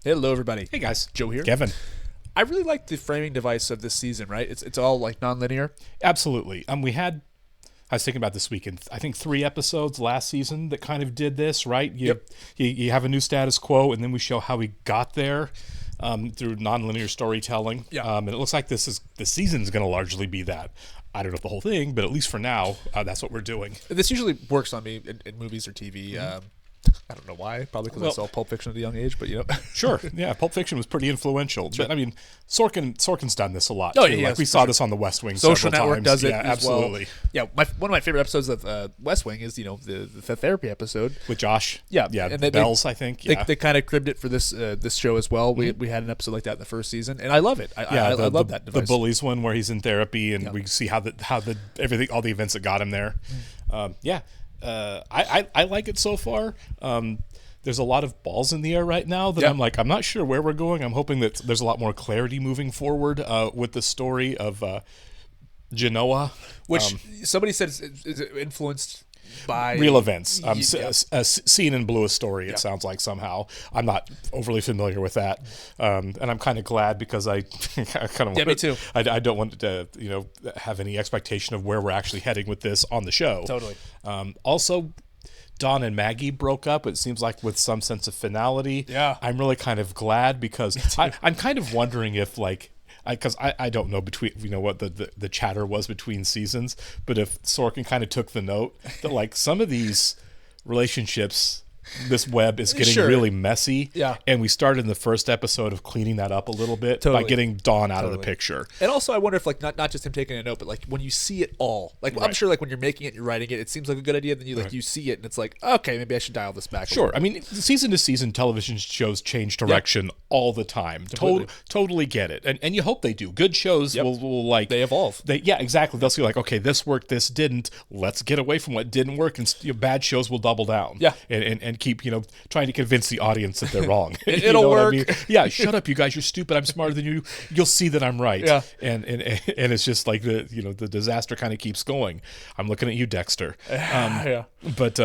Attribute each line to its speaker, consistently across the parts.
Speaker 1: Hello, everybody.
Speaker 2: Hey guys,
Speaker 1: Joe here.
Speaker 2: Kevin.
Speaker 1: I really like the framing device of this season, right? It's all like non-linear.
Speaker 2: Absolutely. I was thinking about this weekend. I think 3 episodes last season that kind of did this, right? You have a new status quo, and then we show how we got there through non-linear storytelling.
Speaker 1: Yeah.
Speaker 2: And it looks like this season is going to largely be that. I don't know the whole thing, but at least for now, that's what we're doing.
Speaker 1: This usually works on me in movies or TV. I don't know why. Probably because I saw Pulp Fiction at a young age, but
Speaker 2: Sure. Yeah, Pulp Fiction was pretty influential. Sure. But I mean, Sorkin's done this a lot.
Speaker 1: Oh,
Speaker 2: too.
Speaker 1: yeah,
Speaker 2: we saw this on The West Wing
Speaker 1: Social
Speaker 2: several
Speaker 1: Network
Speaker 2: times.
Speaker 1: does it
Speaker 2: Yeah,
Speaker 1: as
Speaker 2: absolutely.
Speaker 1: well. Yeah, one of my favorite episodes of West Wing is the therapy episode
Speaker 2: With Josh.
Speaker 1: Yeah,
Speaker 2: Yeah,
Speaker 1: and
Speaker 2: Bells, I think. Yeah.
Speaker 1: They kind of cribbed it for this show as well. We had an episode like that in the first season, and I love it. I love that device.
Speaker 2: The bullies one where he's in therapy and we see how everything, all the events that got him there. I like it so far. There's a lot of balls in the air right now that I'm not sure where we're going. I'm hoping that there's a lot more clarity moving forward with the story of Genoa.
Speaker 1: Which somebody said is influenced by
Speaker 2: real events. Seen in Blue, a story, it sounds like somehow. I'm not overly familiar with that. And I'm kind of glad because I kind of
Speaker 1: me too.
Speaker 2: I don't want to have any expectation of where we're actually heading with this on the show.
Speaker 1: Totally.
Speaker 2: Also, Dawn and Maggie broke up, it seems like, with some sense of finality.
Speaker 1: Yeah.
Speaker 2: I'm really kind of glad because I'm kind of wondering if, because I don't know what the chatter was between seasons, but if Sorkin kind of took the note that some of these relationships, this web is getting really messy.
Speaker 1: Yeah.
Speaker 2: And we started in the first episode of cleaning that up a little bit by getting Dawn out of the picture.
Speaker 1: And also I wonder if not just him taking a note, but when you see it all, I'm sure when you're making it, you're writing it see like a good idea, then you see it and it's like, okay, maybe I should dial this back.
Speaker 2: Sure. I mean, season to season television shows change direction all the time. Totally get it. And you hope they do. Good shows will
Speaker 1: they evolve.
Speaker 2: Exactly. They'll see okay, this worked, this didn't. Let's get away from what didn't work, and bad shows will double down.
Speaker 1: Yeah.
Speaker 2: And keep trying to convince the audience that they're wrong.
Speaker 1: It'll work.
Speaker 2: I mean? Yeah, shut up, you guys. You're stupid. I'm smarter than you. You'll see that I'm right.
Speaker 1: Yeah.
Speaker 2: And it's just like the disaster kind of keeps going. I'm looking at you, Dexter. But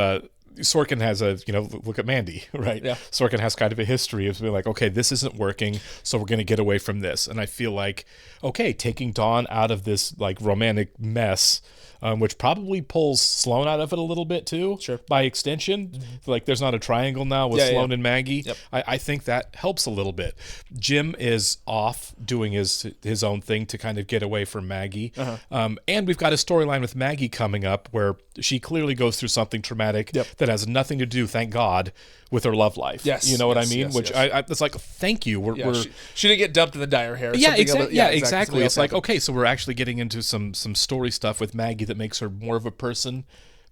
Speaker 2: Sorkin has look at Mandy, right? Yeah. Sorkin has kind of a history of being like, okay, this isn't working, so we're going to get away from this. And I feel like, okay, taking Dawn out of this romantic mess, which probably pulls Sloane out of it a little bit too, by extension. Mm-hmm. There's not a triangle now with Sloane and Maggie. Yep. I think that helps a little bit. Jim is off doing his own thing to kind of get away from Maggie. Uh-huh. And we've got a storyline with Maggie coming up where she clearly goes through something traumatic that has nothing to do, thank God, with her love life.
Speaker 1: Yes.
Speaker 2: You know what I mean? It's like, thank you.
Speaker 1: She didn't get dumped in the dye hair.
Speaker 2: Yeah, exactly. It's like, okay, so we're actually getting into some story stuff with Maggie that makes her more of a person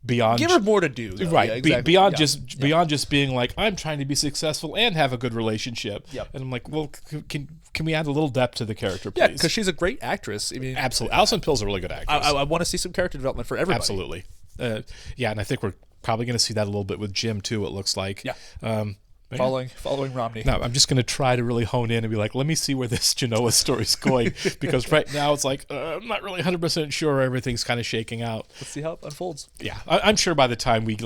Speaker 2: beyond.
Speaker 1: Give her more to do. Though.
Speaker 2: Right.
Speaker 1: Yeah, exactly.
Speaker 2: Beyond just being like, I'm trying to be successful and have a good relationship.
Speaker 1: Yep.
Speaker 2: And I'm like, well, can we add a little depth to the character, please?
Speaker 1: Yeah, because she's a great actress. I mean,
Speaker 2: absolutely. Alison Pill's a really good actress.
Speaker 1: I want to see some character development for everybody.
Speaker 2: Absolutely. And I think we're probably going to see that a little bit with Jim too, it looks like.
Speaker 1: Yeah. Following Romney.
Speaker 2: No, I'm just going to try to really hone in and be like, let me see where this Genoa story's going, because right now it's like, I'm not really 100% sure where everything's kind of shaking out.
Speaker 1: Let's see how it unfolds.
Speaker 2: Yeah, I'm sure by the time we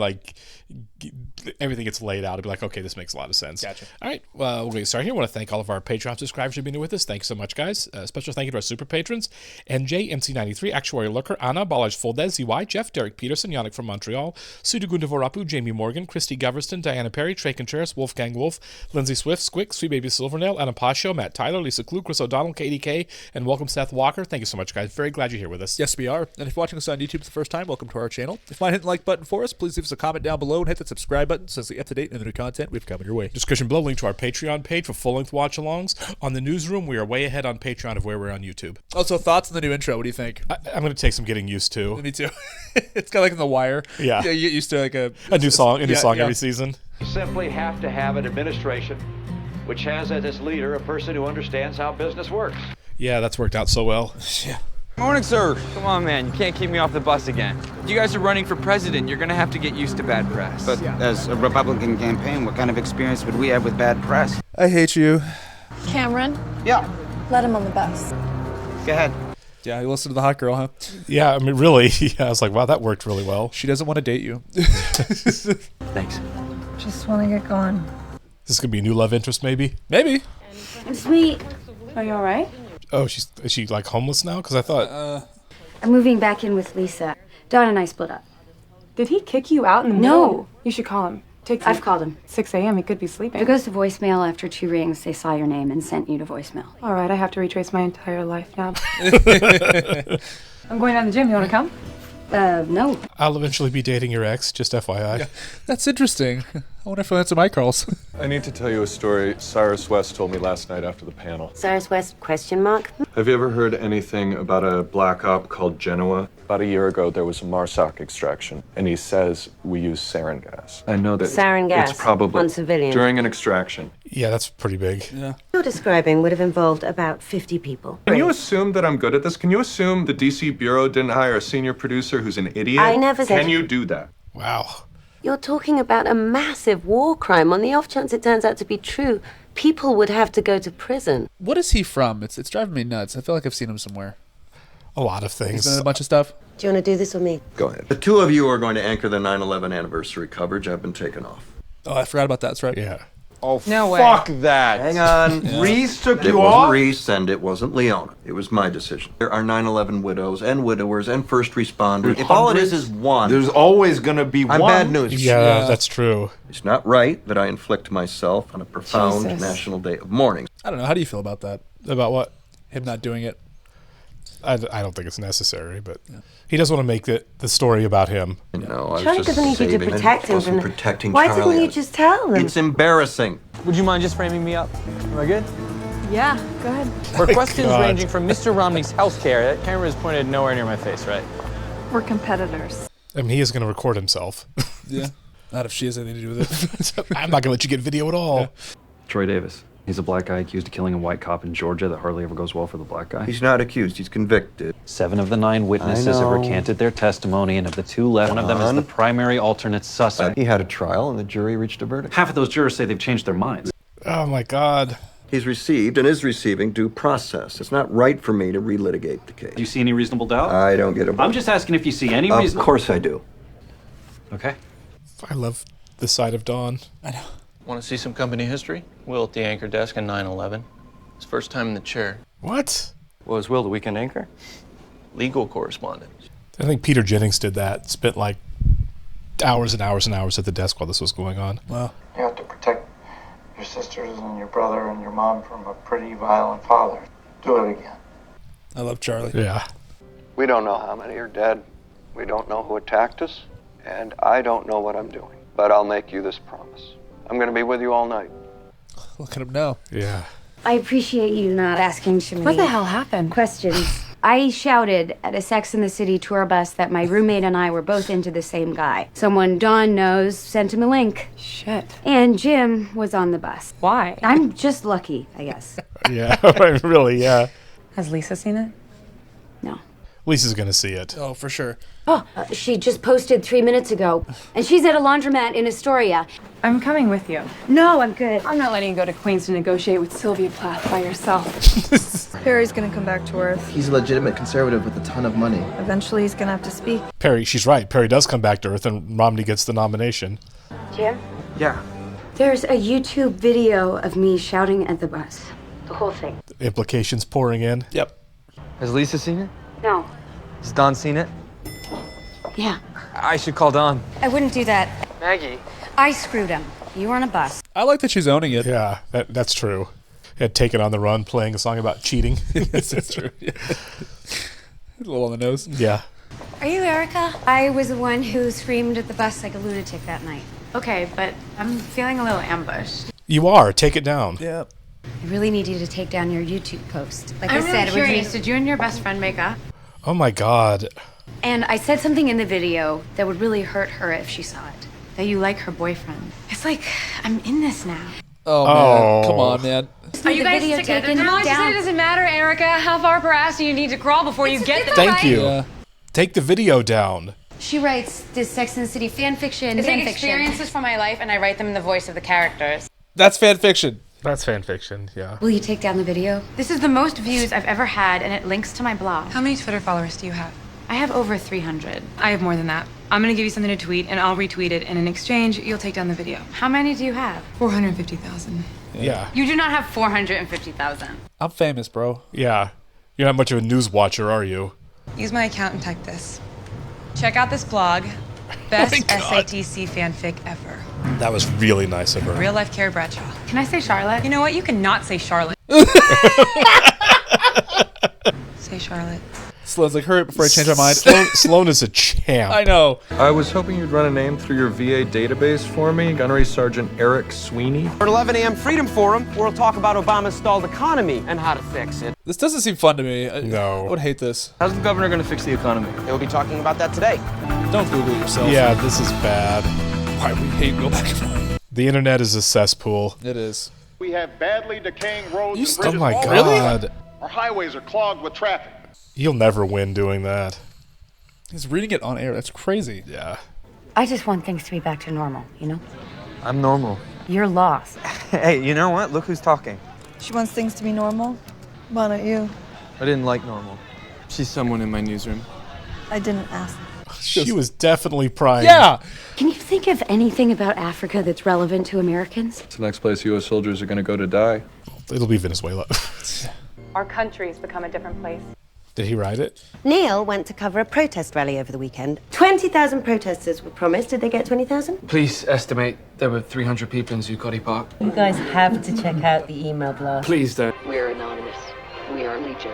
Speaker 2: everything gets laid out, I'll be like, okay, this makes a lot of sense.
Speaker 1: Gotcha.
Speaker 2: All right, we'll get started here. I want to thank all of our Patreon subscribers for being with us. Thanks so much, guys. Special thank you to our super patrons: NJ, MC93, Actuary Looker, Anna, Balaj Foldez, ZY, Jeff, Derek Peterson, Yannick from Montreal, Sudugunda Vorapu, Jamie Morgan, Christy Goverston, Diana Perry, Trey Contreras, Wolfgang Wolf, Lindsay Swift, Squick, Sweet Baby Silvernail, Anna Pasho, Matt Tyler, Lisa Klug, Chris O'Donnell, KDK, and welcome Seth Walker. Thank you so much, guys. Very glad you're here with us.
Speaker 1: Yes, we are. And if you're watching us on YouTube for the first time, welcome to our channel. If you want to hit the like button for us, please leave us a comment down below and hit the subscribe button so stay up to date and the new content we've coming your way.
Speaker 2: Description below, link to our Patreon page for full-length watch-alongs. On the Newsroom, we are way ahead on Patreon of where we're on YouTube.
Speaker 1: Also, thoughts on the new intro? What do you think?
Speaker 2: I'm going to take some getting used to.
Speaker 1: Me too. It's kind of like in The Wire.
Speaker 2: Yeah.
Speaker 1: You get used to
Speaker 2: a new song every season.
Speaker 3: You simply have to have an administration which has as its leader a person who understands how business works.
Speaker 2: Yeah, that's worked out so well.
Speaker 1: Yeah.
Speaker 4: Morning, sir. Come on, man. You can't keep me off the bus again. You guys are running for president. You're going to have to get used to bad press.
Speaker 5: But as a Republican campaign, what kind of experience would we have with bad press?
Speaker 1: I hate you.
Speaker 6: Cameron?
Speaker 5: Yeah.
Speaker 6: Let him on the bus.
Speaker 5: Go ahead.
Speaker 1: Yeah, you listen to the hot girl, huh?
Speaker 2: Yeah, I mean, really. Yeah, I was like, wow, that worked really well.
Speaker 1: She doesn't want to date you.
Speaker 4: Thanks.
Speaker 6: Just want to get going.
Speaker 2: Is this gonna be a new love interest, maybe?
Speaker 1: Maybe.
Speaker 7: Sweet. Are you all right?
Speaker 2: Oh, is she like homeless now? Because I thought.
Speaker 7: I'm moving back in with Lisa. Dawn and I split up.
Speaker 8: Did he kick you out in the middle? You should call him.
Speaker 7: I've called him.
Speaker 8: 6 a.m. He could be sleeping.
Speaker 7: If it goes to voicemail after 2 rings, they saw your name and sent you to voicemail.
Speaker 8: All right, I have to retrace my entire life now. I'm going down to the gym. You want to come?
Speaker 7: No.
Speaker 2: I'll eventually be dating your ex, just FYI.
Speaker 1: Yeah, that's interesting. I wonder if he'll answer my calls.
Speaker 9: I need to tell you a story Cyrus West told me last night after the panel.
Speaker 10: Cyrus West, ?
Speaker 9: Have you ever heard anything about a black op called Genoa? About a year ago, there was a MARSOC extraction, and he says we use sarin gas. I know that
Speaker 10: sarin gas
Speaker 9: it's probably
Speaker 10: on civilians.
Speaker 9: During an extraction.
Speaker 2: Yeah, that's pretty big.
Speaker 1: Yeah.
Speaker 10: You're describing would have involved about 50 people.
Speaker 9: Can you assume that I'm good at this? Can you assume the DC Bureau didn't hire a senior producer who's an idiot?
Speaker 10: I never said...
Speaker 9: Can you do that?
Speaker 2: Wow.
Speaker 10: You're talking about a massive war crime. On the off chance it turns out to be true, people would have to go to prison.
Speaker 1: What is he from? It's driving me nuts. I feel like I've seen him somewhere.
Speaker 2: A lot of things.
Speaker 1: He's been in a bunch of stuff.
Speaker 10: Do you want to do this with me?
Speaker 11: Go ahead. The two of you are going to anchor the 9/11 anniversary coverage. I've been taken off.
Speaker 1: Oh, I forgot about that. That's right.
Speaker 2: Yeah.
Speaker 4: Oh,
Speaker 8: No way.
Speaker 4: fuck that.
Speaker 11: Hang on.
Speaker 1: Yeah.
Speaker 11: Reese took you off? It wasn't Reese and it wasn't Leona. It was my decision. There are 9/11 widows and widowers and first responders. If all it is one...
Speaker 12: There's always going to be one.
Speaker 11: Bad news.
Speaker 2: Yeah, that's true.
Speaker 11: It's not right that I inflict myself on a profound
Speaker 8: Jesus.
Speaker 11: national day of mourning.
Speaker 1: I don't know. How do you feel about that?
Speaker 2: About what?
Speaker 1: Him not doing it?
Speaker 2: I don't think it's necessary, but he does want to make the story about him.
Speaker 11: No, I
Speaker 10: Charlie
Speaker 11: was just
Speaker 10: doesn't need you to
Speaker 11: saving
Speaker 10: protect
Speaker 11: it.
Speaker 10: him
Speaker 11: Wasn't
Speaker 10: from...
Speaker 11: protecting
Speaker 10: Why
Speaker 11: Charlie.
Speaker 10: didn't you just tell them?
Speaker 11: It's embarrassing.
Speaker 4: Would you mind just framing me up? Am I good?
Speaker 8: Yeah, go ahead.
Speaker 4: For questions
Speaker 2: God.
Speaker 4: ranging from Mr. Romney's healthcare, that camera is pointed nowhere near my face, right?
Speaker 6: We're competitors.
Speaker 2: I mean, he is going to record himself.
Speaker 1: Yeah. Not if she has anything to do with it.
Speaker 2: I'm not going to let you get video at all.
Speaker 1: Yeah.
Speaker 13: Troy Davis. He's a black guy accused of killing a white cop in Georgia that hardly ever goes well for the black guy.
Speaker 11: He's not accused. He's convicted.
Speaker 13: 7 of the 9 witnesses have recanted their testimony, and of the 2 left, one of them is the primary alternate suspect.
Speaker 11: He had a trial, and the jury reached a verdict.
Speaker 13: Half of those jurors say they've changed their minds.
Speaker 2: Oh, my God.
Speaker 11: He's received and is receiving due process. It's not right for me to relitigate the case.
Speaker 13: Do you see any reasonable doubt?
Speaker 11: I don't get it.
Speaker 13: I'm just asking if you see any reason.
Speaker 11: Of course I do.
Speaker 13: Okay.
Speaker 2: I love the side of Dawn.
Speaker 1: I know.
Speaker 14: Want to see some company history? Will at the anchor desk on 9/11. His first time in the chair.
Speaker 2: What?
Speaker 14: Was Will the weekend anchor? Legal correspondent.
Speaker 2: I think Peter Jennings did that. Spent like hours and hours and hours at the desk while this was going on.
Speaker 1: Wow.
Speaker 15: You have to protect your sisters and your brother and your mom from a pretty violent father. Do it again.
Speaker 1: I love Charlie.
Speaker 2: Yeah.
Speaker 11: We don't know how many are dead. We don't know who attacked us. And I don't know what I'm doing. But I'll make you this promise. I'm going to be with you all night.
Speaker 1: Look at him now.
Speaker 2: Yeah.
Speaker 7: I appreciate you not asking too many
Speaker 8: What the hell happened?
Speaker 7: questions. I shouted at a Sex and the City tour bus that my roommate and I were both into the same guy. Someone Dawn knows sent him a link.
Speaker 8: Shit.
Speaker 7: And Jim was on the bus.
Speaker 8: Why?
Speaker 7: I'm just lucky, I guess.
Speaker 2: Yeah. Really, yeah.
Speaker 8: Has Lisa seen it?
Speaker 7: No.
Speaker 2: Lisa's going to see it.
Speaker 1: Oh, for sure.
Speaker 7: Oh, she just posted 3 minutes ago. And she's at a laundromat in Astoria.
Speaker 8: I'm coming with you.
Speaker 7: No, I'm good.
Speaker 8: I'm not letting you go to Queens to negotiate with Sylvia Plath by yourself.
Speaker 6: Perry's gonna come back to Earth.
Speaker 12: He's a legitimate conservative with a ton of money.
Speaker 6: Eventually he's gonna have to speak.
Speaker 2: Perry, she's right. Perry does come back to Earth and Romney gets the nomination.
Speaker 7: Jim?
Speaker 12: Yeah.
Speaker 7: There's a YouTube video of me shouting at the bus. The whole thing.
Speaker 2: Implications pouring in.
Speaker 1: Yep.
Speaker 4: Has Lisa seen it?
Speaker 7: No.
Speaker 4: Has Don seen it?
Speaker 7: Yeah.
Speaker 4: I should call Don.
Speaker 7: I wouldn't do that.
Speaker 4: Maggie.
Speaker 7: I screwed him. You were on a bus.
Speaker 1: I like that she's owning it.
Speaker 2: Yeah, that's true. Had Taken on the Run playing a song about cheating.
Speaker 1: Yes, that's true. Yeah. A little on the nose.
Speaker 2: Yeah.
Speaker 7: Are you Erica? I was the one who screamed at the bus like a lunatic that night.
Speaker 8: Okay, but I'm feeling a little ambushed.
Speaker 2: You are. Take it down.
Speaker 1: Yeah.
Speaker 7: I really need you to take down your YouTube post. Like
Speaker 8: I'm
Speaker 7: I said,
Speaker 8: really curious. Did you and your best friend make up?
Speaker 2: Oh my God.
Speaker 7: And I said something in the video that would really hurt her if she saw it.
Speaker 8: That you like her boyfriend. It's like, I'm in this now.
Speaker 1: Oh, man.
Speaker 2: Oh.
Speaker 1: Come on, man.
Speaker 7: Are you guys together now?
Speaker 8: It doesn't matter, Erica. How far per ass do you need to crawl before you get there?
Speaker 2: Thank you.
Speaker 1: Yeah.
Speaker 2: Take the video down.
Speaker 7: She writes this Sex and the City fan fiction.
Speaker 8: I take experiences from my life and I write them in the voice of the characters.
Speaker 1: That's fan fiction.
Speaker 2: That's fan fiction, yeah.
Speaker 7: Will you take down the video?
Speaker 8: This is the most views I've ever had, and it links to my blog.
Speaker 6: How many Twitter followers do you have?
Speaker 8: I have over 300. I have more than that. I'm gonna give you something to tweet, and I'll retweet it, and in exchange, you'll take down the video.
Speaker 7: How many do you have?
Speaker 8: 450,000.
Speaker 2: Yeah.
Speaker 7: You do not have 450,000.
Speaker 1: I'm famous, bro.
Speaker 2: Yeah. You're not much of a news watcher, are you?
Speaker 8: Use my account and type this. Check out this blog. Best SATC fanfic ever.
Speaker 2: That was really nice of her.
Speaker 8: Real life Carrie Bradshaw.
Speaker 7: Can I say Charlotte?
Speaker 8: You know what? You cannot say Charlotte. Say Charlotte.
Speaker 1: Sloane's like, hurry up before I change my mind.
Speaker 2: Sloane is a champ.
Speaker 1: I know.
Speaker 9: I was hoping you'd run a name through your VA database for me. Gunnery Sergeant Eric Sweeney.
Speaker 16: At 11 a.m. Freedom Forum, where we'll talk about Obama's stalled economy and how to fix it.
Speaker 1: This doesn't seem fun to me.
Speaker 2: No.
Speaker 1: I would hate this.
Speaker 14: How's the governor going to fix the economy?
Speaker 16: They'll be talking about that today.
Speaker 1: Don't Google it yourself.
Speaker 2: Yeah, this is bad.
Speaker 1: Why we hate go back and forth.
Speaker 2: The internet is a cesspool.
Speaker 1: It is.
Speaker 17: We have badly decaying roads and
Speaker 2: Oh
Speaker 17: bridges.
Speaker 2: my
Speaker 17: all
Speaker 2: God.
Speaker 17: over. Our highways are clogged with traffic.
Speaker 2: You'll never win doing that.
Speaker 1: He's reading it on air. That's crazy.
Speaker 2: Yeah.
Speaker 7: I just want things to be back to normal, you know?
Speaker 14: I'm normal.
Speaker 7: You're lost.
Speaker 14: Hey, you know what? Look who's talking.
Speaker 6: She wants things to be normal. Why not you?
Speaker 14: I didn't like normal. She's someone in my newsroom.
Speaker 6: I didn't ask.
Speaker 2: She was definitely prying.
Speaker 1: Yeah.
Speaker 7: Can you think of anything about Africa that's relevant to Americans?
Speaker 9: It's the next place U.S. soldiers are going to go to die.
Speaker 2: It'll be Venezuela.
Speaker 8: Our country's become a different place.
Speaker 2: Did he write it?
Speaker 10: Neil went to cover a protest rally over the weekend. 20,000 protesters were promised. Did they get 20,000?
Speaker 14: Please estimate there were 300 people in Zuccotti Park.
Speaker 10: You guys have to check out the email blast.
Speaker 14: Please don't.
Speaker 10: We're anonymous. We are legion.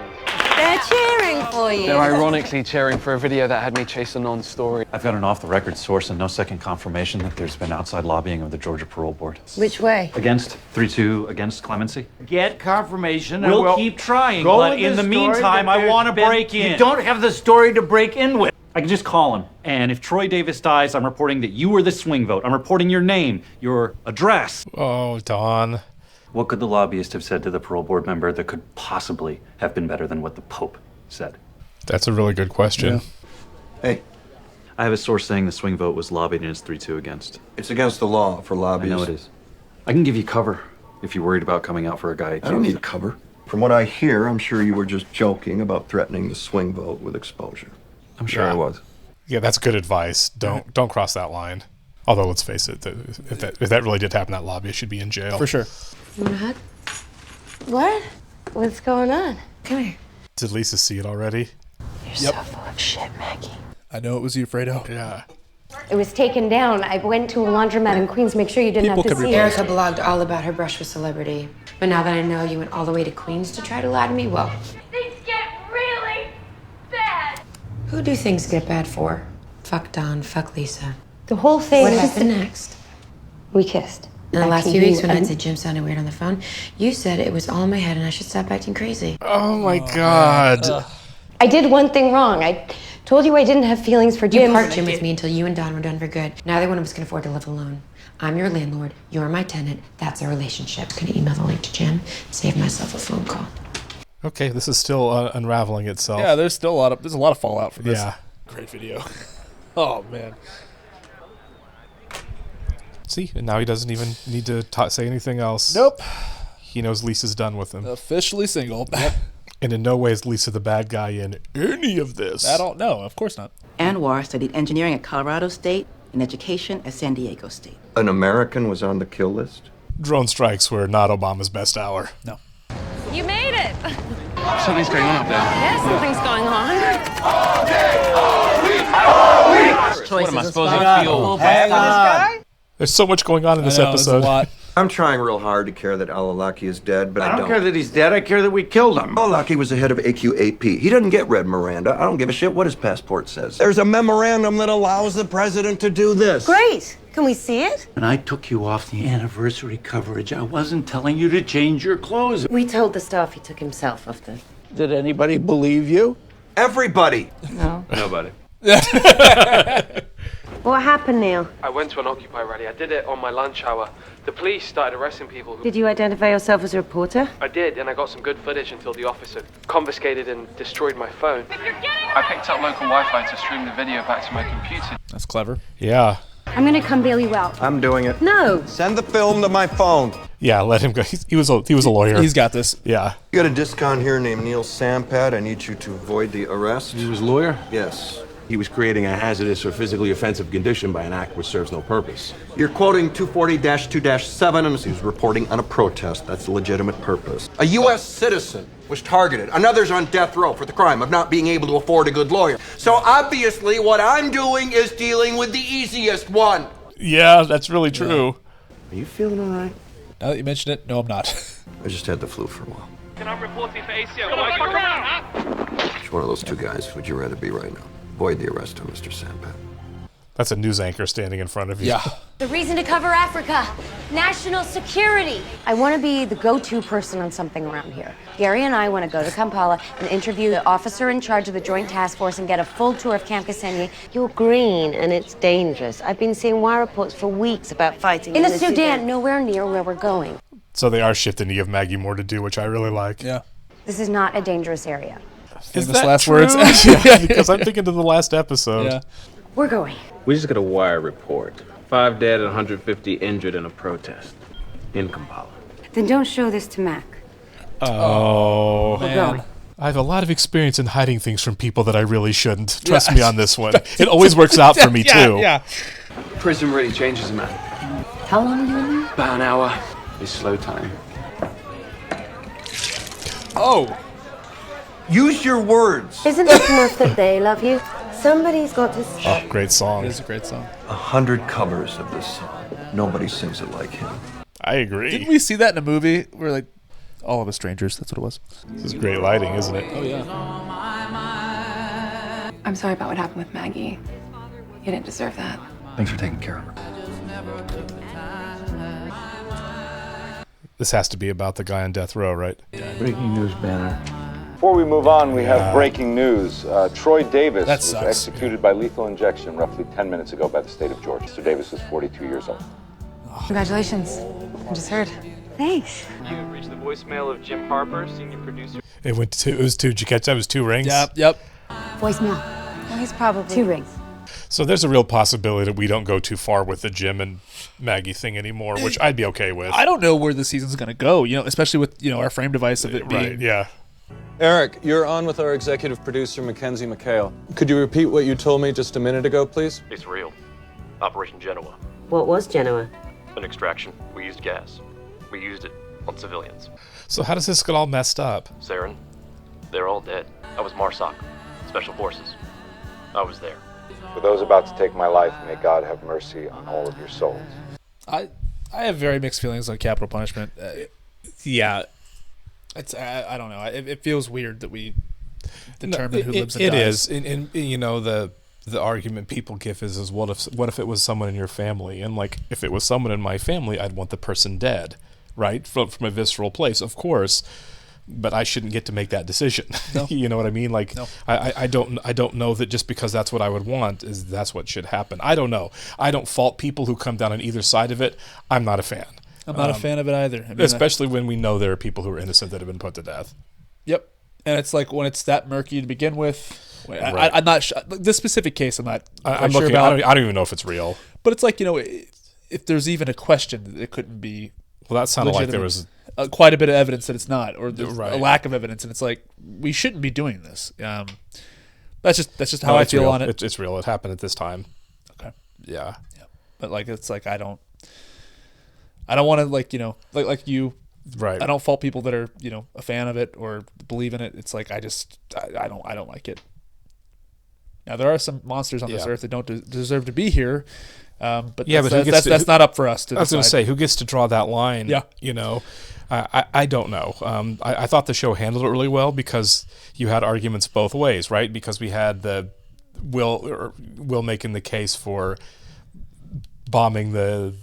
Speaker 10: They're cheering for you.
Speaker 14: They're ironically cheering for a video that had me chase a non-story.
Speaker 13: I've got an off-the-record source and no second confirmation that there's been outside lobbying of the Georgia Parole Board.
Speaker 10: Which way?
Speaker 13: Against 3-2 against clemency.
Speaker 18: Get confirmation.
Speaker 19: We'll keep trying,
Speaker 18: go
Speaker 19: but
Speaker 18: with
Speaker 19: in the
Speaker 18: story,
Speaker 19: meantime,
Speaker 18: but
Speaker 19: I want to
Speaker 18: there's
Speaker 19: break in.
Speaker 18: You don't have the story to break in with.
Speaker 13: I can just call him. And if Troy Davis dies, I'm reporting that you were the swing vote. I'm reporting your name, your address.
Speaker 2: Oh, Don.
Speaker 13: What could the lobbyist have said to the parole board member that could possibly have been better than what the Pope said?
Speaker 2: That's a really good question.
Speaker 11: Yeah. Hey.
Speaker 13: I have a source saying the swing vote was lobbied and it's 3-2 against.
Speaker 11: It's against the law for lobbyists.
Speaker 13: I know it is. I can give you cover if you're worried about coming out for a guy.
Speaker 11: I don't need cover. From what I hear, I'm sure you were just joking about threatening the swing vote with exposure.
Speaker 13: I'm sure I was.
Speaker 2: Yeah, that's good advice. Don't cross that line. Although, let's face it, if that really did happen, that lobbyist should be in jail.
Speaker 1: For sure.
Speaker 10: You want a hug? What? What's going on? Come here.
Speaker 2: Did Lisa see it already?
Speaker 10: You're so full of shit, Maggie.
Speaker 1: I know it was you, Fredo.
Speaker 2: Yeah.
Speaker 7: It was taken down. I went to a laundromat in Queens to make sure you didn't have to see it.
Speaker 8: Erica blogged all about her brush with celebrity. But now that I know you went all the way to Queens to try to lie to me, well,
Speaker 20: Things get really bad.
Speaker 8: who do things get bad for? Fuck Don, fuck Lisa.
Speaker 7: The whole thing.
Speaker 8: What happened next?
Speaker 7: We kissed.
Speaker 8: In the last
Speaker 7: After
Speaker 8: few
Speaker 7: you
Speaker 8: weeks when I
Speaker 7: and-
Speaker 8: said Jim sounded weird on the phone, you said it was all in my head and I should stop acting crazy.
Speaker 2: Oh my God.
Speaker 7: I did one thing wrong. I told you I didn't have feelings for Jim.
Speaker 8: You part Jim with me until you and Don were done for good. Neither one of us can afford to live alone. I'm your landlord, you're my tenant. That's our relationship. Gonna email the link to Jim, save myself a phone call.
Speaker 2: Okay, this is still unraveling itself.
Speaker 1: Yeah, there's still there's a lot of fallout from this.
Speaker 2: Yeah.
Speaker 1: Great video. Oh man.
Speaker 2: See, and now he doesn't even need to say anything else.
Speaker 1: Nope.
Speaker 2: He knows Lisa's done with him.
Speaker 1: Officially single.
Speaker 2: Yep. And in no way is Lisa the bad guy in any of this.
Speaker 1: I don't know. Of course not.
Speaker 21: Anwar studied engineering at Colorado State and education at San Diego State.
Speaker 11: An American was on the kill list?
Speaker 2: Drone strikes were not Obama's best hour.
Speaker 1: No.
Speaker 20: You made it.
Speaker 14: Something's going on up there.
Speaker 20: Yeah, something's going on.
Speaker 14: What am I supposed to feel?
Speaker 2: There's so much going on in this episode.
Speaker 11: I'm trying real hard to care that Al-Awlaki is dead, but I don't.
Speaker 18: care that he's dead. I care that we killed him.
Speaker 11: Al-Awlaki was the head of AQAP. He doesn't get red Miranda. I don't give a shit what his passport says. There's a memorandum that allows the president to do this.
Speaker 10: Great. Can we see it?
Speaker 18: When I took you off the anniversary coverage, I wasn't telling you to change your clothes.
Speaker 10: We told the staff he took himself off the...
Speaker 18: Did anybody believe you?
Speaker 11: Everybody.
Speaker 10: No.
Speaker 14: Nobody.
Speaker 10: What happened, Neil?
Speaker 14: I went to an Occupy rally. I did it on my lunch hour. The police started arresting people.
Speaker 10: Did you identify yourself as a reporter?
Speaker 14: I did, and I got some good footage until the officer confiscated and destroyed my phone. I picked up local Wi-Fi to stream the video back to my computer.
Speaker 1: That's clever.
Speaker 2: Yeah.
Speaker 7: I'm gonna come bail you out.
Speaker 11: I'm doing it.
Speaker 7: No.
Speaker 11: Send the film to my phone.
Speaker 2: Yeah, let him go. He was a lawyer.
Speaker 1: He's got this.
Speaker 2: Yeah.
Speaker 11: You got a discount here named Neil Sampat. I need you to avoid the arrest.
Speaker 19: He was a lawyer?
Speaker 11: Yes.
Speaker 19: He was creating a hazardous or physically offensive condition by an act which serves no purpose.
Speaker 11: You're quoting 240-2-7, and he was reporting on a protest. That's a legitimate purpose. A U.S. citizen was targeted. Another's on death row for the crime of not being able to afford a good lawyer. So obviously what I'm doing is dealing with the easiest one.
Speaker 2: Yeah, that's really true.
Speaker 11: Are you feeling all right?
Speaker 1: Now that you mention it, no, I'm not.
Speaker 11: I just had the flu for a while.
Speaker 22: Can I report you for ACO? Fuck around, huh?
Speaker 11: Which one of those two guys would you rather be right now? Avoid the arrest of Mr. Sampat.
Speaker 2: That's a news anchor standing in front of you.
Speaker 1: Yeah.
Speaker 7: The reason to cover Africa, national security. I want to be the go-to person on something around here. Gary and I want to go to Kampala and interview the officer in charge of the Joint Task Force and get a full tour of Camp Kasenyi.
Speaker 10: You're green and it's dangerous. I've been seeing wire reports for weeks about fighting
Speaker 7: In the Sudan, nowhere near where we're going.
Speaker 2: So they are shifting to give Maggie more to do, which I really like.
Speaker 1: Yeah.
Speaker 7: This is not a dangerous area.
Speaker 2: Is
Speaker 1: Famous
Speaker 2: that
Speaker 1: last
Speaker 2: true?
Speaker 1: words?
Speaker 2: Yeah, because I'm thinking to the last episode.
Speaker 1: Yeah.
Speaker 7: We're going.
Speaker 19: We just got a wire report. 5 dead and 150 injured in a protest in Kampala.
Speaker 7: Then don't show this to Mac.
Speaker 2: Oh,
Speaker 7: We're going.
Speaker 2: I have a lot of experience in hiding things from people that I really shouldn't. Trust me on this one. It always works out for me, too.
Speaker 1: Yeah.
Speaker 19: Prison really changes a man.
Speaker 7: How long are you in there?
Speaker 19: About an hour. It's slow time.
Speaker 1: Oh.
Speaker 11: Use your words.
Speaker 10: Isn't it enough that they love you? Somebody's got to...
Speaker 2: Oh, great song.
Speaker 1: It is a great song.
Speaker 11: 100 covers of this song. Nobody sings it like him.
Speaker 2: I agree.
Speaker 1: Didn't we see that in a movie where, like, All of Us Strangers? That's what it was.
Speaker 2: This is great lighting, isn't it?
Speaker 1: Oh, yeah.
Speaker 8: I'm sorry about what happened with Maggie. You didn't deserve that.
Speaker 12: Thanks for taking care of her.
Speaker 2: This has to be about the guy on death row, right?
Speaker 19: Breaking news banner.
Speaker 23: Before we move on, we have breaking news. Troy Davis
Speaker 1: That
Speaker 23: was
Speaker 1: sucks.
Speaker 23: executed by lethal injection roughly 10 minutes ago by the state of Georgia. Mr. Davis was 42 years old.
Speaker 8: Congratulations. I just heard.
Speaker 7: Thanks.
Speaker 4: You have reached the voicemail of Jim Harper, senior producer.
Speaker 2: It was two. Did you catch that? It was 2 rings?
Speaker 1: Yep.
Speaker 7: Voicemail.
Speaker 8: Well, he's probably
Speaker 7: 2 rings.
Speaker 2: So there's a real possibility that we don't go too far with the Jim and Maggie thing anymore, which I'd be okay with.
Speaker 1: I don't know where the season's going to go, especially with, our frame device of it being...
Speaker 2: Right, yeah.
Speaker 9: Eric, you're on with our executive producer, Mackenzie McHale. Could you repeat what you told me just a minute ago, please?
Speaker 24: It's real. Operation Genoa.
Speaker 10: What was Genoa?
Speaker 24: An extraction. We used gas. We used it on civilians.
Speaker 2: So how does this get all messed up?
Speaker 24: Saren, they're all dead. I was MARSOC, Special Forces. I was there.
Speaker 23: For those about to take my life, may God have mercy on all of your souls.
Speaker 1: I have very mixed feelings on capital punishment.
Speaker 2: Yeah.
Speaker 1: It's I don't know. It feels weird that we determine who lives and
Speaker 2: it
Speaker 1: dies.
Speaker 2: It is. And the argument people give is what if it was someone in your family? And like, if it was someone in my family, I'd want the person dead, right? From a visceral place, of course. But I shouldn't get to make that decision.
Speaker 1: No.
Speaker 2: You know what I mean? Like,
Speaker 1: no.
Speaker 2: I don't know that just because that's what I would want that's what should happen. I don't know. I don't fault people who come down on either side of it. I'm not a fan.
Speaker 1: I'm not a fan of it either.
Speaker 2: Especially when we know there are people who are innocent that have been put to death.
Speaker 1: Yep. And it's like when it's that murky to begin with.
Speaker 2: Right.
Speaker 1: I'm not sure. This specific case, I'm not
Speaker 2: I'm
Speaker 1: sure
Speaker 2: looking.
Speaker 1: about.
Speaker 2: I don't even know if it's real.
Speaker 1: But it's like, if there's even a question, it couldn't be.
Speaker 2: Well, that sounded like there was
Speaker 1: quite a bit of evidence that it's not, or there's
Speaker 2: Right.
Speaker 1: a lack of evidence, and it's like we shouldn't be doing this. That's just how I feel
Speaker 2: real.
Speaker 1: on it.
Speaker 2: It's real. It happened at this time.
Speaker 1: Okay.
Speaker 2: Yeah.
Speaker 1: But like, it's like I don't want to like you.
Speaker 2: Right.
Speaker 1: I don't fault people that are a fan of it or believe in it. It's like I don't like it. Now there are some monsters on this earth that don't deserve to be here. But that's not up for us to decide.
Speaker 2: I was going to say, who gets to draw that line?
Speaker 1: Yeah.
Speaker 2: I don't know. I thought the show handled it really well because you had arguments both ways, right? Because we had the Will making the case for bombing the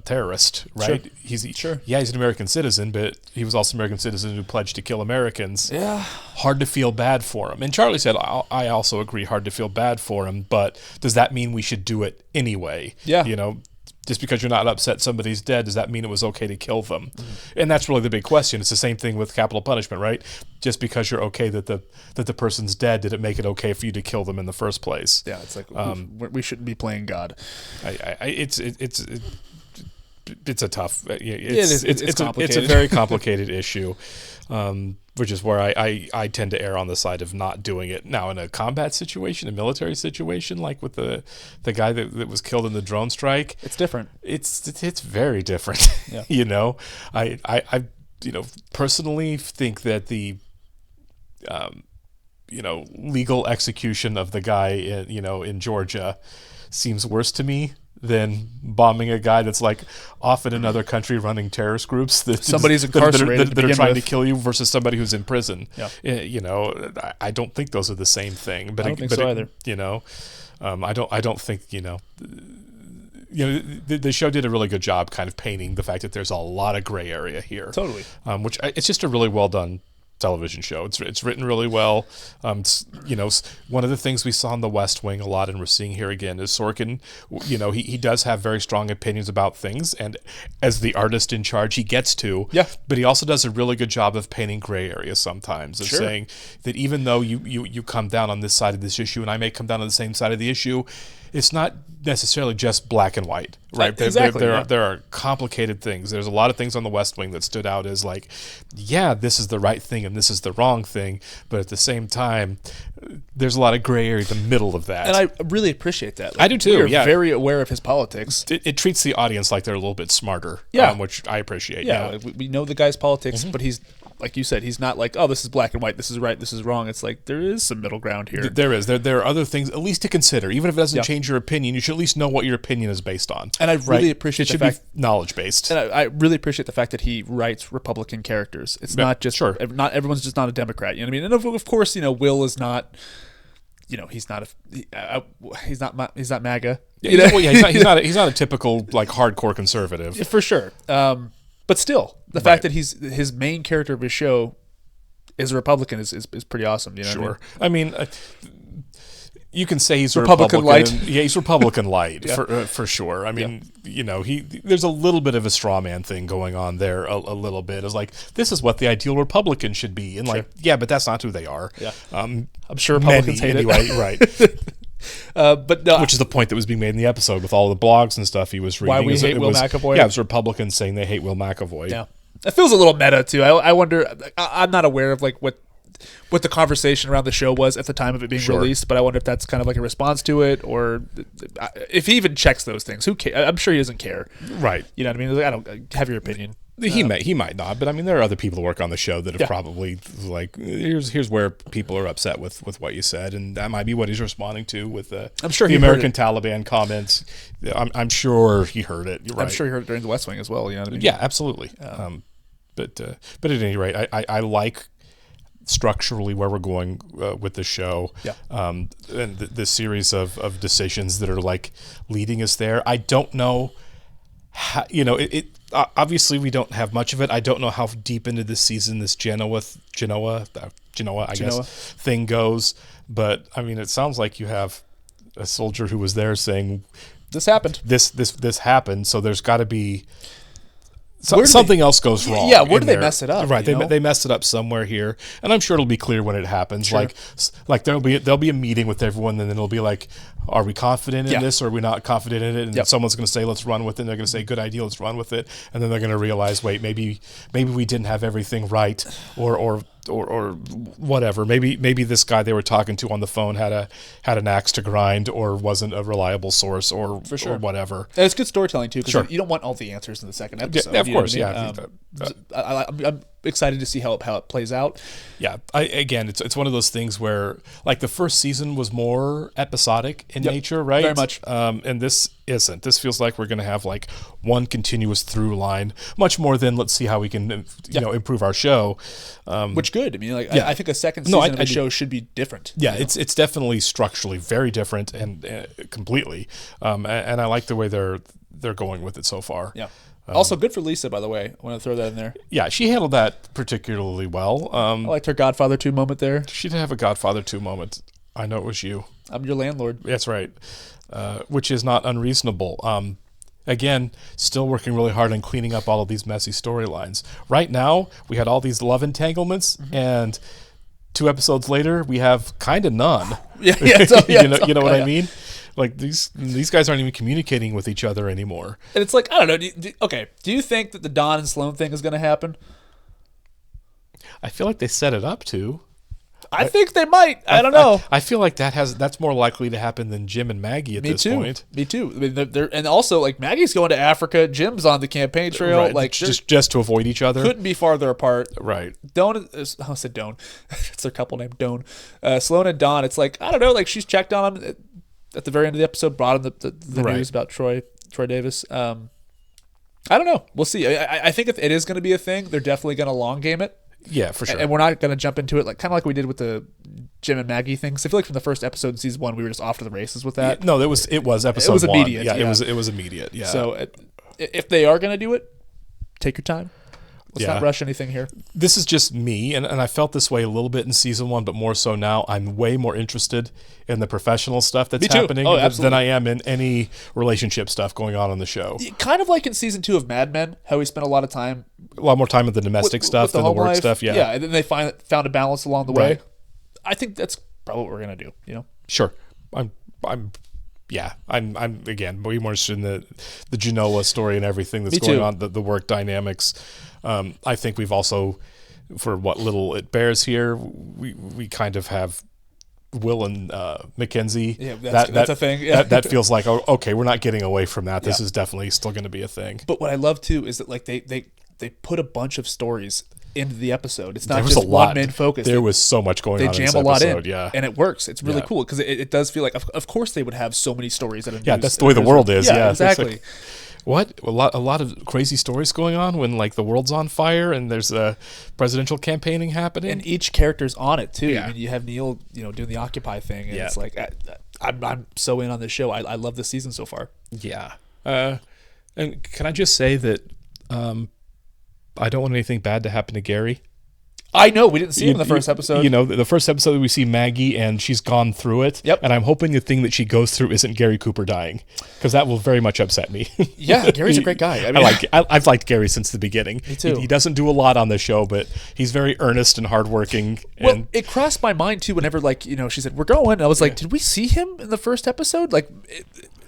Speaker 2: terrorist, right?
Speaker 1: Sure.
Speaker 2: He's an American citizen, but he was also an American citizen who pledged to kill Americans.
Speaker 1: Yeah.
Speaker 2: Hard to feel bad for him. And Charlie said, I also agree, hard to feel bad for him, but does that mean we should do it anyway?
Speaker 1: Yeah.
Speaker 2: Just because you're not upset somebody's dead, does that mean it was okay to kill them? And that's really the big question. It's the same thing with capital punishment, right? Just because you're okay that the person's dead, did it make it okay for you to kill them in the first place?
Speaker 1: Yeah, it's like we shouldn't be playing God.
Speaker 2: It's a tough.
Speaker 1: It's complicated.
Speaker 2: It's a very complicated issue. Which is where I tend to err on the side of not doing it. Now, in a combat situation, a military situation, like with the guy that was killed in the drone strike,
Speaker 1: it's different.
Speaker 2: It's very different.
Speaker 1: Yeah.
Speaker 2: I personally think that the legal execution of the guy in Georgia seems worse to me than bombing a guy that's like off in another country running terrorist groups
Speaker 1: somebody's incarcerated
Speaker 2: that are trying to kill you versus somebody who's in prison.
Speaker 1: Yeah.
Speaker 2: I don't think those are the same thing. But
Speaker 1: I don't think so either.
Speaker 2: I don't think the show did a really good job kind of painting the fact that there's a lot of gray area here.
Speaker 1: Totally.
Speaker 2: Which it's just a really well done television show. It's written really well. One of the things we saw in The West Wing a lot, and we're seeing here again, is Sorkin. He does have very strong opinions about things, and as the artist in charge, he gets to.
Speaker 1: Yeah.
Speaker 2: But he also does a really good job of painting gray areas sometimes, and saying that even though you come down on this side of this issue, and I may come down on the same side of the issue, it's not necessarily just black and white, right?
Speaker 1: Exactly.
Speaker 2: There are complicated things. There's a lot of things on The West Wing that stood out as like, yeah, this is the right thing and this is the wrong thing, but at the same time, there's a lot of gray area in the middle of that.
Speaker 1: And I really appreciate that.
Speaker 2: I do too.
Speaker 1: We're very aware of his politics.
Speaker 2: It treats the audience like they're a little bit smarter, which I appreciate.
Speaker 1: Yeah, we know the guy's politics, but he's, like you said, he's not like, oh, this is black and white, this is right, this is wrong. It's like there is some middle ground here.
Speaker 2: There is. There are other things at least to consider. Even if it doesn't change your opinion, you should at least know what your opinion is based on.
Speaker 1: And I really appreciate
Speaker 2: the fact be knowledge based.
Speaker 1: And I really appreciate the fact that he writes Republican characters. It's not just not everyone's just not a Democrat. You know what I mean? And of course, Will is not. He's not he's not MAGA.
Speaker 2: He's not a typical like hardcore conservative
Speaker 1: for sure. But still, the fact that his main character of his show is a Republican is pretty awesome. You know what
Speaker 2: I mean? You can say he's
Speaker 1: Republican light.
Speaker 2: He's Republican light for sure. I mean, there's a little bit of a straw man thing going on there. A little bit is like, this is what the ideal Republican should be, and but that's not who they are.
Speaker 1: Yeah, I'm sure Republicans hate it.
Speaker 2: Right.
Speaker 1: But no,
Speaker 2: which is the point that was being made in the episode with all the blogs and stuff he was reading.
Speaker 1: Why we hate Will McAvoy?
Speaker 2: Yeah, it was Republicans saying they hate Will McAvoy.
Speaker 1: Yeah, it feels a little meta too. I wonder. I'm not aware of like what the conversation around the show was at the time of it being released, but I wonder if that's kind of like a response to it, or if he even checks those things. Who cares? I'm sure he doesn't care.
Speaker 2: Right.
Speaker 1: You know what I mean? I don't have your opinion.
Speaker 2: He might not, but I mean, there are other people who work on the show that have probably like, here's where people are upset with what you said, and that might be what he's responding to with
Speaker 1: I'm sure
Speaker 2: the American Taliban comments. I'm sure he heard it. You're right.
Speaker 1: I'm sure he heard it during The West Wing as well. You know what I mean?
Speaker 2: Yeah, absolutely. But at any rate, I like structurally where we're going with the show, and the series of decisions that are like leading us there. I don't know how, obviously we don't have much of it. I don't know how deep into this season this Genoa thing goes, but I mean, it sounds like you have a soldier who was there saying
Speaker 1: this happened.
Speaker 2: This happened, so there's got to be something else goes wrong.
Speaker 1: Yeah, where do they mess it up?
Speaker 2: Right, they messed it up somewhere here, and I'm sure it'll be clear when it happens.
Speaker 1: Sure.
Speaker 2: Like there'll be a meeting with everyone, and then it'll be like, are we confident in this, or are we not confident in it? And someone's going to say, let's run with it. And they're going to say, good idea, let's run with it. And then they're going to realize, wait, maybe we didn't have everything right, or whatever. Maybe this guy they were talking to on the phone had an axe to grind, or wasn't a reliable source, or whatever.
Speaker 1: And it's good storytelling too, because you don't want all the answers in the second episode.
Speaker 2: Yeah, of course,
Speaker 1: I'm excited to see how it plays out.
Speaker 2: Yeah, it's one of those things where like the first season was more episodic in nature, right?
Speaker 1: Very much.
Speaker 2: And this isn't. This feels like we're going to have like one continuous through line, much more than let's see how we can improve our show.
Speaker 1: Which good. I mean, I think a second season of the show should be different.
Speaker 2: Yeah, it's definitely structurally very different and completely. And I like the way they're going with it so far.
Speaker 1: Yeah. Also, good for Lisa, by the way. I want to throw that in there.
Speaker 2: Yeah, she handled that particularly well.
Speaker 1: I liked her Godfather 2 moment there.
Speaker 2: She did have a Godfather 2 moment. I know it was you.
Speaker 1: I'm your landlord.
Speaker 2: That's right. Which is not unreasonable. again, still working really hard on cleaning up all of these messy storylines. Right now, we had all these love entanglements, and 2 episodes later, we have kind of none.
Speaker 1: You
Speaker 2: know what I mean? Like these guys aren't even communicating with each other anymore.
Speaker 1: And it's like, I don't know. Do you think that the Don and Sloan thing is going to happen?
Speaker 2: I feel like they set it up to.
Speaker 1: I think they might. I don't know.
Speaker 2: I feel like that's more likely to happen than Jim and Maggie at this point.
Speaker 1: Me too. I mean, and also, like, Maggie's going to Africa. Jim's on the campaign trail.
Speaker 2: Right.
Speaker 1: Like,
Speaker 2: just to avoid each other.
Speaker 1: Couldn't be farther apart.
Speaker 2: Right.
Speaker 1: I said Doan. It's their couple named Doan. Sloan and Don. It's like, I don't know. Like, she's checked on him at the very end of the episode. Brought him the news about Troy Davis. I don't know. We'll see. I think if it is going to be a thing, they're definitely going to long game it.
Speaker 2: Yeah, for sure.
Speaker 1: And we're not going to jump into it kind of like we did with the Jim and Maggie thing. So I feel like from the first episode in season 1, we were just off to the races with that.
Speaker 2: No, it was episode 1. It was
Speaker 1: immediate.
Speaker 2: Yeah, it was immediate. Yeah.
Speaker 1: So if they are going to do it, take your time. Let's not rush anything here.
Speaker 2: This is just me, and I felt this way a little bit in season 1, but more so now. I'm way more interested in the professional stuff that's happening than I am in any relationship stuff going on the show.
Speaker 1: Kind of like in season 2 of Mad Men, how we spent a lot
Speaker 2: more time with the domestic stuff than the work life stuff. Yeah,
Speaker 1: and then they found a balance along the way. I think that's probably what we're gonna do.
Speaker 2: Sure. I'm again way more interested in the Genoa story and everything that's going on, the work dynamics. I think we've also, for what little it bears here, we kind of have Will and Mackenzie.
Speaker 1: Yeah, that's a thing.
Speaker 2: Yeah. that feels like, okay, we're not getting away from that. This is definitely still going to be a thing.
Speaker 1: But what I love too is that like they put a bunch of stories into the episode. It's not
Speaker 2: just
Speaker 1: one main focus.
Speaker 2: There was so much going on.
Speaker 1: They jam
Speaker 2: a
Speaker 1: lot
Speaker 2: in,
Speaker 1: and it works. It's really cool because it does feel like, of course, they would have so many stories.
Speaker 2: That's the way the world is. Yeah,
Speaker 1: exactly.
Speaker 2: Like, what a lot of crazy stories going on when like the world's on fire and there's a presidential campaigning happening,
Speaker 1: and each character's on it too. I mean, you have Neil, doing the Occupy thing, and it's like I'm so in on this show. I love this season so far.
Speaker 2: Yeah, and can I just say that I don't want anything bad to happen to Gary.
Speaker 1: I know we didn't see him in the first episode.
Speaker 2: The first episode we see Maggie and she's gone through it.
Speaker 1: Yep.
Speaker 2: And I'm hoping the thing that she goes through isn't Gary Cooper dying, because that will very much upset me.
Speaker 1: Yeah, Gary's a great guy. I mean,
Speaker 2: I've liked Gary since the beginning.
Speaker 1: Me too.
Speaker 2: He doesn't do a lot on the show, but he's very earnest and hardworking.
Speaker 1: Well, it crossed my mind too whenever she said we're going. I was like, did we see him in the first episode? Like,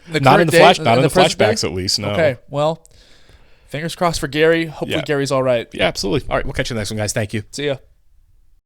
Speaker 2: not in the flashbacks at least. No.
Speaker 1: Okay, well, fingers crossed for Gary. Hopefully Gary's all right.
Speaker 2: Yeah, absolutely. All right, we'll catch you next one, guys. Thank you.
Speaker 1: See ya.